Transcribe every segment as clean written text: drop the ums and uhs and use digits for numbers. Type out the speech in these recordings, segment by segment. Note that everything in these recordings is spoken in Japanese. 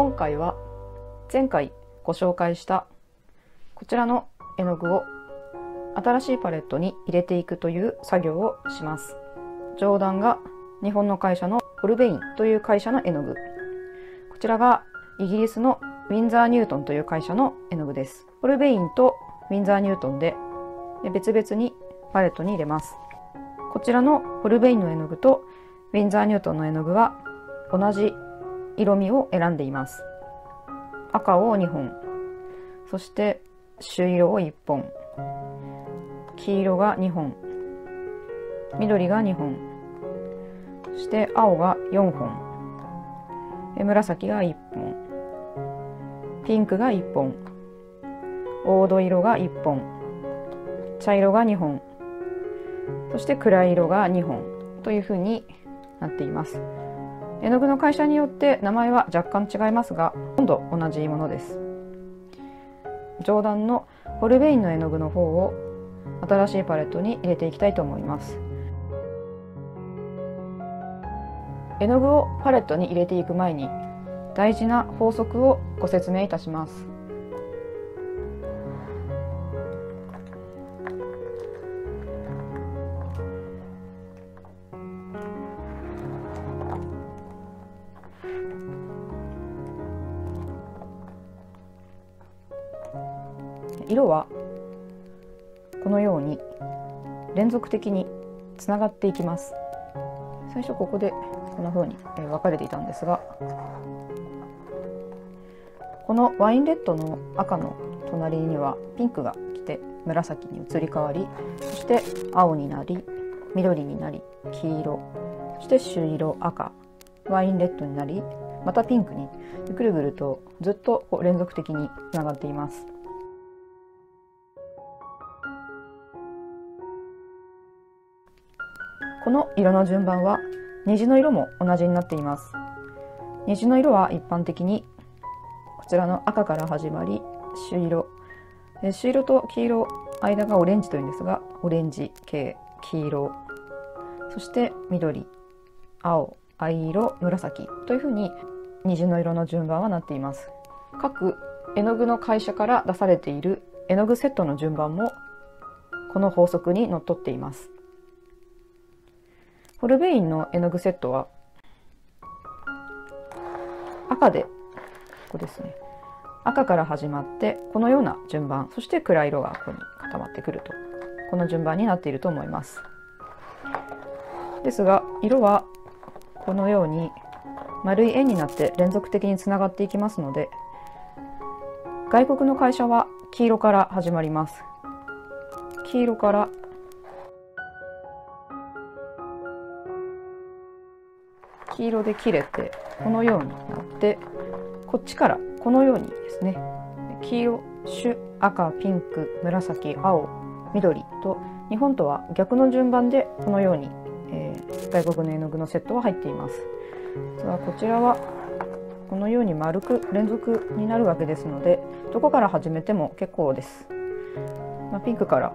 今回は前回ご紹介したこちらの絵の具を新しいパレットに入れていくという作業をします。上段が日本の会社のホルベインという会社の絵の具、こちらがイギリスのウィンザー・ニュートンという会社の絵の具です。ホルベインとウィンザー・ニュートンで別々にパレットに入れます。こちらのホルベインの絵の具とウィンザー・ニュートンの絵の具は同じ色味を選んでいます。赤を2本、そして朱色を1本、黄色が2本、緑が2本、そして青が4本、紫が1本、ピンクが1本、黄土色が1本、茶色が2本、そして暗い色が2本というふうになっています。絵の具の会社によって名前は若干違いますが、ほとんど同じものです。上段のホルベインの絵の具の方を新しいパレットに入れていきたいと思います。絵の具をパレットに入れていく前に大事な法則をご説明いたします。色はこのように連続的につながっていきます。最初ここでこんな風に分かれていたんですが、このワインレッドの赤の隣にはピンクが来て紫に移り変わり、そして青になり、緑になり、黄色、そして朱色、赤、ワインレッドになり、またピンクにぐるぐるとずっと連続的につながっています。この色の順番は虹の色も同じになっています。虹の色は一般的にこちらの赤から始まり、朱色、朱色と黄色間がオレンジというんですが、オレンジ系、黄色、そして緑、青、藍色、紫というふうに虹の色の順番はなっています。各絵の具の会社から出されている絵の具セットの順番もこの法則にのっとっています。ホルベインの絵の具セットは赤で、ここですね、赤から始まってこのような順番、そして暗い色がここに固まってくると、この順番になっていると思います。ですが色はこのように丸い円になって連続的につながっていきますので、外国の会社は黄色から始まります。黄色から黄色で切れてこのようになって、こっちからこのようにですね、黄色、朱、赤、ピンク、紫、青、緑と日本とは逆の順番でこのように、外国の絵の具のセットは入っています。こちらはこのように丸く連続になるわけですので、どこから始めても結構です。ピンクから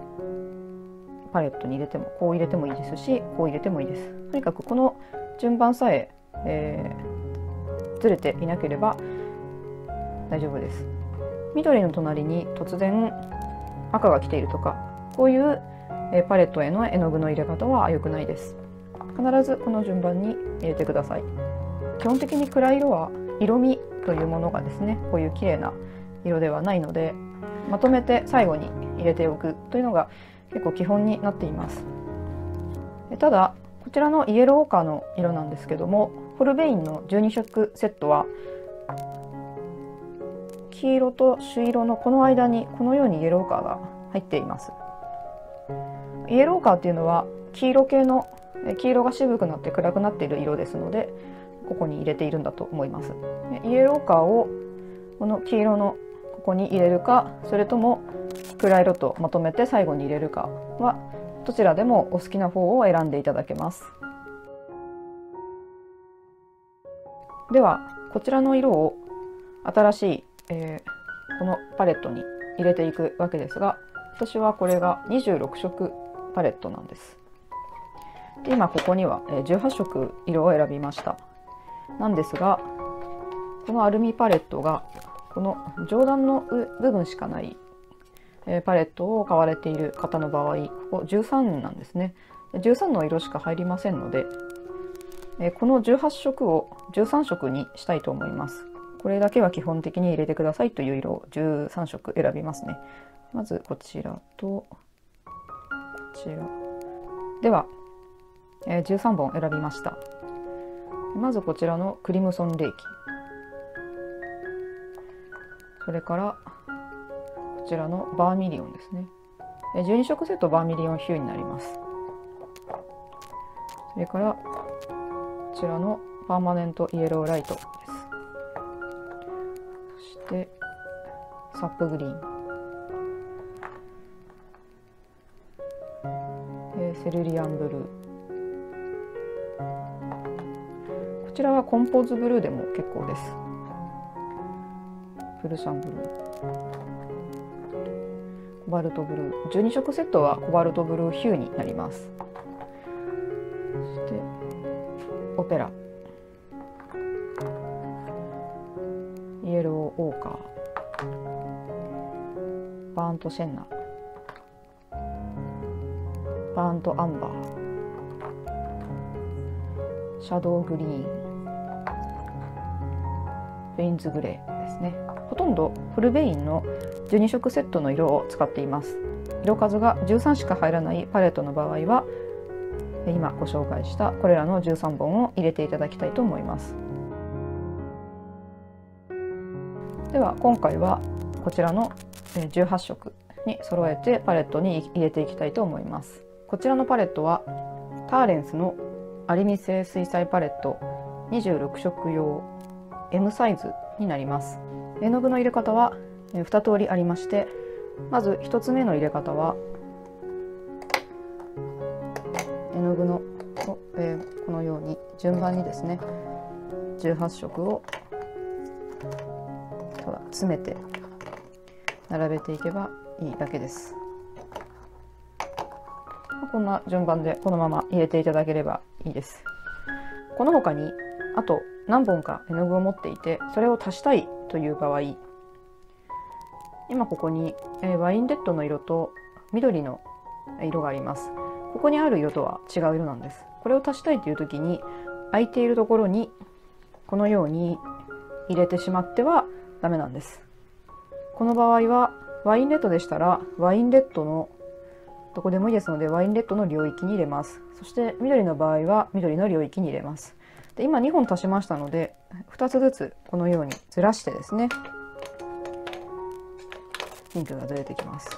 パレットに入れても、こう入れてもいいですし、こう入れてもいいです。とにかくこの順番さえずれていなければ大丈夫です。緑の隣に突然赤が来ているとか、こういうパレットへの絵の具の入れ方は良くないです。必ずこの順番に入れてください。基本的に暗い色は色味というものがですね、こういう綺麗な色ではないので、まとめて最後に入れておくというのが結構基本になっています。ただこちらのイエローオーカーの色なんですけども、ホルベインの12色セットは黄色と朱色のこの間にこのようにイエローオーカーが入っています。イエローオーカーっていうのは黄色系の、黄色が渋くなって暗くなっている色ですので、ここに入れているんだと思います。イエローオーカーをこの黄色のここに入れるか、それとも暗い色とまとめて最後に入れるかはどちらでもお好きな方を選んでいただけます。ではこちらの色を新しい、このパレットに入れていくわけですが、私はこれが26色パレットなんです。で今ここには18色色を選びました。なんですが、このアルミパレットがこの上段の部分しかないパレットを買われている方の場合、ここ13なんですね。13の色しか入りませんので、この18色を13色にしたいと思います。これだけは基本的に入れてくださいという色を13色選びますね。まずこちらとこちらでは、13本選びました。まずこちらのクリムソンレーキ、それからこちらのバーミリオンですね。12色セットバーミリオンヒューになります。それからこちらのパーマネントイエローライトです。そしてサップグリーン、セルリアンブルー、こちらはコンポーズブルーでも結構です。プルシャンブルー、コバルトブルー、12色セットはコバルトブルーヒューになります。そしてオペラ、イエローオーカー、バーントシェンナ、バーントアンバー、シャドウグリーン、ベインズグレーですね。ほとんどフルベインの12色セットの色を使っています。色数が13しか入らないパレットの場合は、今ご紹介したこれらの13本を入れていただきたいと思います。では今回はこちらの18色に揃えてパレットに入れていきたいと思います。こちらのパレットはターレンスのアルミ製水彩パレット26色用 M サイズになります。絵の具の入れ方は2通りありまして、まず1つ目の入れ方は絵の具のこのように順番にですね18色をただ詰めて並べていけばいいだけです。こんな順番でこのまま入れていただければいいです。この他にあと何本か絵の具を持っていて、それを足したいという場合、今ここにワインレッドの色と緑の色があります。ここにある色とは違う色なんです。これを足したいという時に空いているところにこのように入れてしまってはダメなんです。この場合はワインレッドでしたらワインレッドのどこでもいいですのでワインレッドの領域に入れます。そして緑の場合は緑の領域に入れます。で今2本足しましたので2つずつこのようにずらしてですね、ピンクがずれてきます。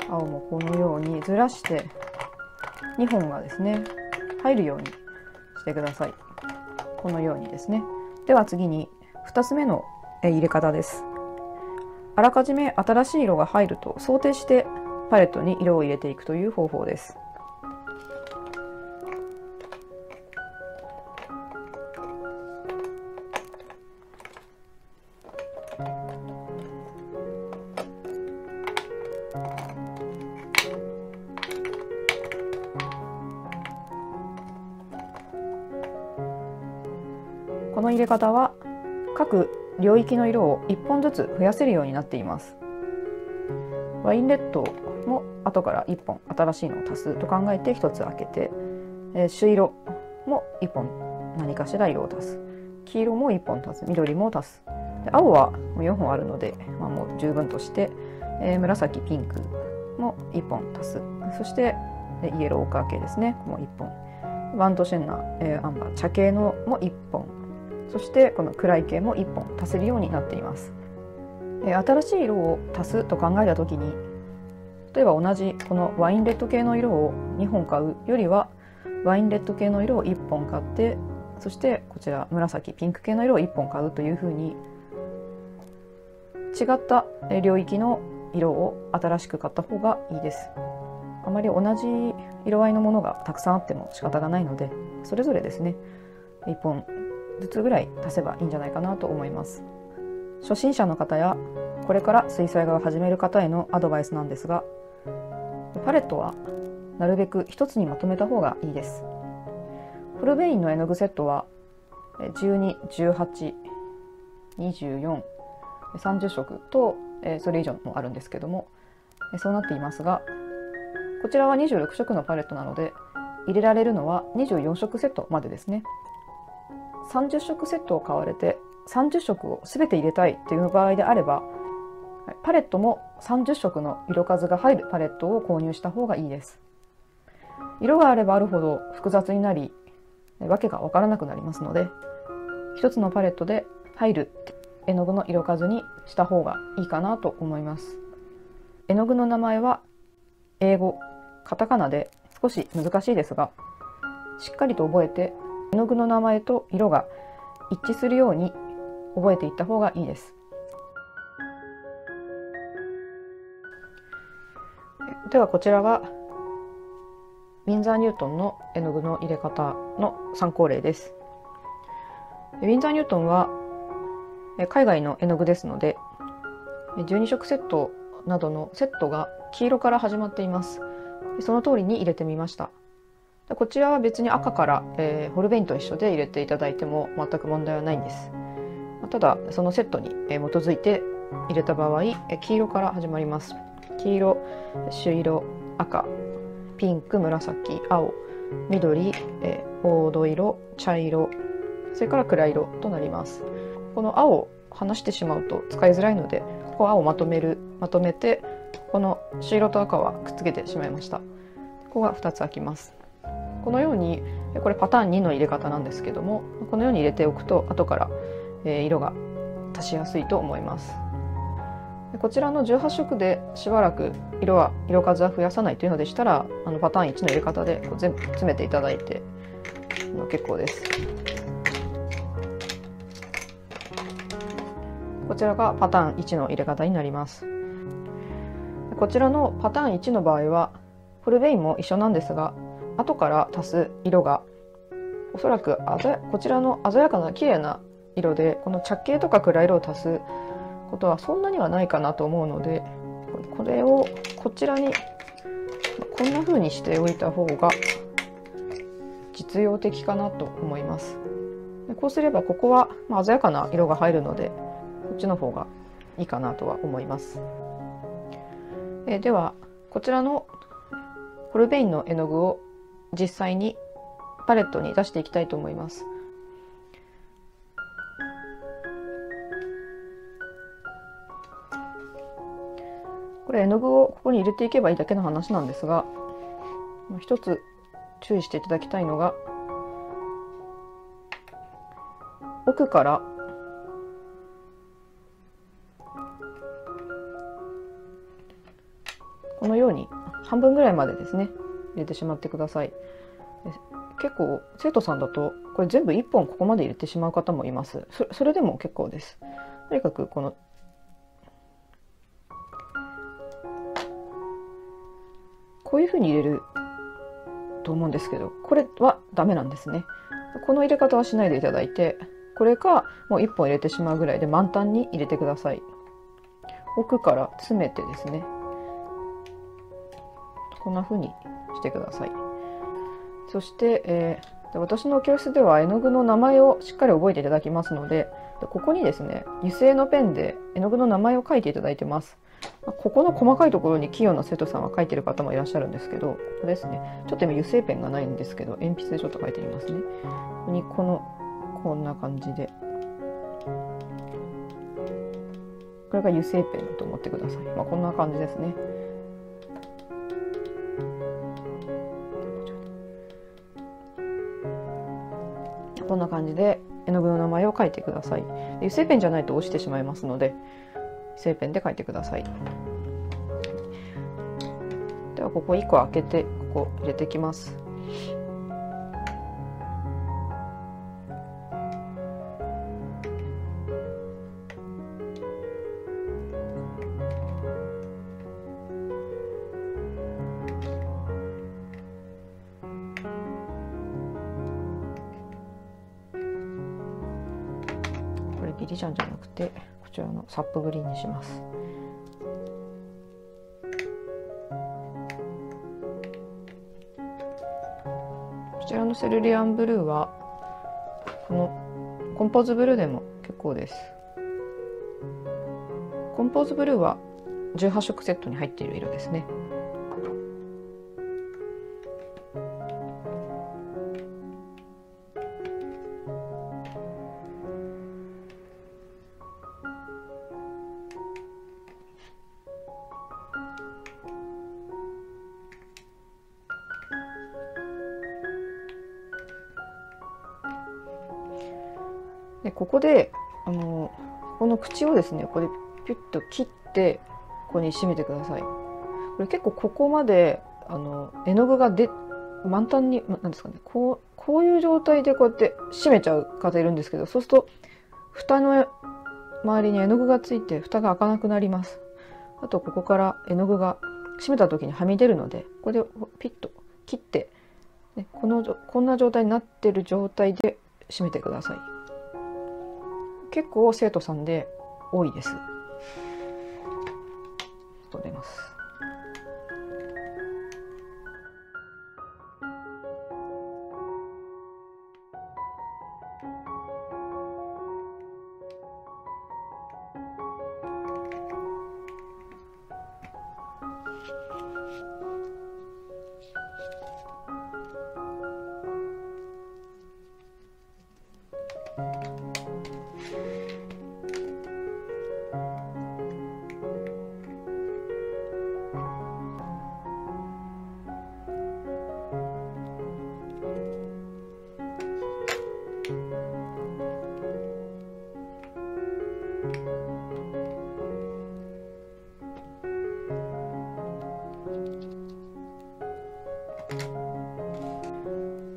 青もこのようにずらして2本がですね入るようにしてください。このようにですね。では次に2つ目の入れ方です。あらかじめ新しい色が入ると想定してパレットに色を入れていくという方法です。この入れ方は各領域の色を1本ずつ増やせるようになっています。ワインレッドも後から1本新しいのを足すと考えて1つ開けて、朱色も1本何かしら色を足す、黄色も1本足す、緑も足す、で青はもう4本あるので、もう十分として、紫ピンクも1本足す、そしてイエローオーカー系ですねもう1本、バントシェンナ、アンバー茶系のも1本、そしてこの暗い系も1本足せるようになっています。新しい色を足すと考えた時に、例えば同じこのワインレッド系の色を2本買うよりはワインレッド系の色を1本買って、そしてこちら紫ピンク系の色を1本買うというふうに違った領域の色を新しく買った方がいいです。あまり同じ色合いのものがたくさんあっても仕方がないので、それぞれですね1本ずつぐらい足せばいいんじゃないかなと思います。初心者の方やこれから水彩画を始める方へのアドバイスなんですが、パレットはなるべく一つにまとめた方がいいです。フルベインの絵の具セットは12、18、24、30色とそれ以上もあるんですけども、そうなっていますが、こちらは26色のパレットなので入れられるのは24色セットまでですね。30色セットを買われて30色を全て入れたいという場合であれば、パレットも30色の色数が入るパレットを購入した方がいいです。色があればあるほど複雑になり、わけが分からなくなりますので、一つのパレットで入る絵の具の色数にした方がいいかなと思います。絵の具の名前は英語、カタカナで少し難しいですが、しっかりと覚えて絵の具の名前と色が一致するように覚えていった方がいいです。ではこちらはウィンザー・ニュートンの絵の具の入れ方の参考例です。ウィンザー・ニュートンは海外の絵の具ですので、12色セットなどのセットが黄色から始まっています。その通りに入れてみました。こちらは別に赤から、ホルベインと一緒で入れていただいても全く問題はないんです。ただそのセットに基づいて入れた場合、黄色から始まります。黄色、朱色、赤、ピンク、紫、青、緑、黄土色、茶色、それから暗色となります。この青を離してしまうと使いづらいので、ここは青をまとめて、この朱色と赤はくっつけてしまいました。ここが2つ開きます。このように、これパターン2の入れ方なんですけども、このように入れておくと後から色が足しやすいと思います。こちらの18色でしばらく色数は増やさないというのでしたら、パターン1の入れ方で全部詰めていただいて結構です。こちらがパターン1の入れ方になります。こちらのパターン1の場合はホルベインも一緒なんですが、後から足す色がおそらくこちらの鮮やかな綺麗な色で、この茶系とか暗色を足すことはそんなにはないかなと思うので、これをこちらにこんな風にしておいた方が実用的かなと思います。こうすればここは鮮やかな色が入るので、こっちの方がいいかなとは思います。ではこちらのホルベインの絵の具を実際にパレットに出していきたいと思います。これ絵の具をここに入れていけばいいだけの話なんですが、一つ注意していただきたいのが、奥からこのように半分ぐらいまでですね入れてしまってください。結構生徒さんだとこれ全部1本ここまで入れてしまう方もいます。それでも結構です。とにかくこういうふうに入れると思うんですけど、これはダメなんですね。この入れ方はしないでいただいて、これかもう1本入れてしまうぐらいで満タンに入れてください。奥から詰めてですね、こんな風にしてください。そして、私の教室では絵の具の名前をしっかり覚えていただきますので、ここにですね油性のペンで絵の具の名前を書いていただいてます。ここの細かいところに器用な生徒さんは書いてる方もいらっしゃるんですけど、ここですね、ちょっと今油性ペンがないんですけど鉛筆でちょっと書いてみますね。ここにこんな感じで、これが油性ペンだと思ってください。こんな感じですね。こんな感じで絵の具の名前を書いてください。油性ペンじゃないと落ちてしまいますので、油性ペンで書いてください。ではここ1個開けてここ入れていきます。これビリジャンじゃなくてこちらのサップグリーンにします。こちらのセルリアンブルーはこのコンポーズブルーでも結構です。ポーズブルーは18色セットに入っている色ですね。でここでこの口をですね、ここでピュッと切ってここに締めてください。これ結構ここまで絵の具が満タンになんですかね、こういう状態でこうやって締めちゃう方いるんですけど、そうすると蓋の周りに絵の具がついて蓋が開かなくなります。あとここから絵の具が締めた時にはみ出るので、ここでピッと切って、ね、こんな状態になってる状態で締めてください。結構生徒さんで多いです。出ます。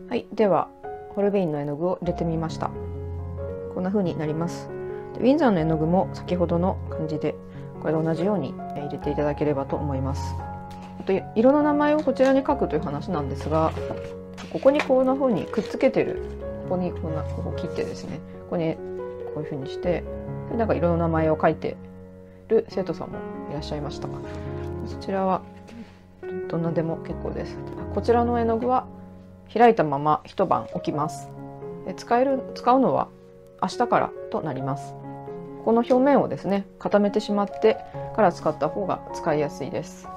はい、ではホルベインの絵の具を入れてみました。こんな風になります。でウィンザーの絵の具も先ほどの感じでこれと同じように入れていただければと思います。あと色の名前をこちらに書くという話なんですが、ここにこんな風にくっつけてる、ここにここ切ってですね、ここにこういう風にしてなんか色の名前を書いてる生徒さんもいらっしゃいました。そちらはどんなでも結構です。こちらの絵の具は開いたまま一晩置きます。使うのは明日からとなります。この表面をですね固めてしまってから使った方が使いやすいです。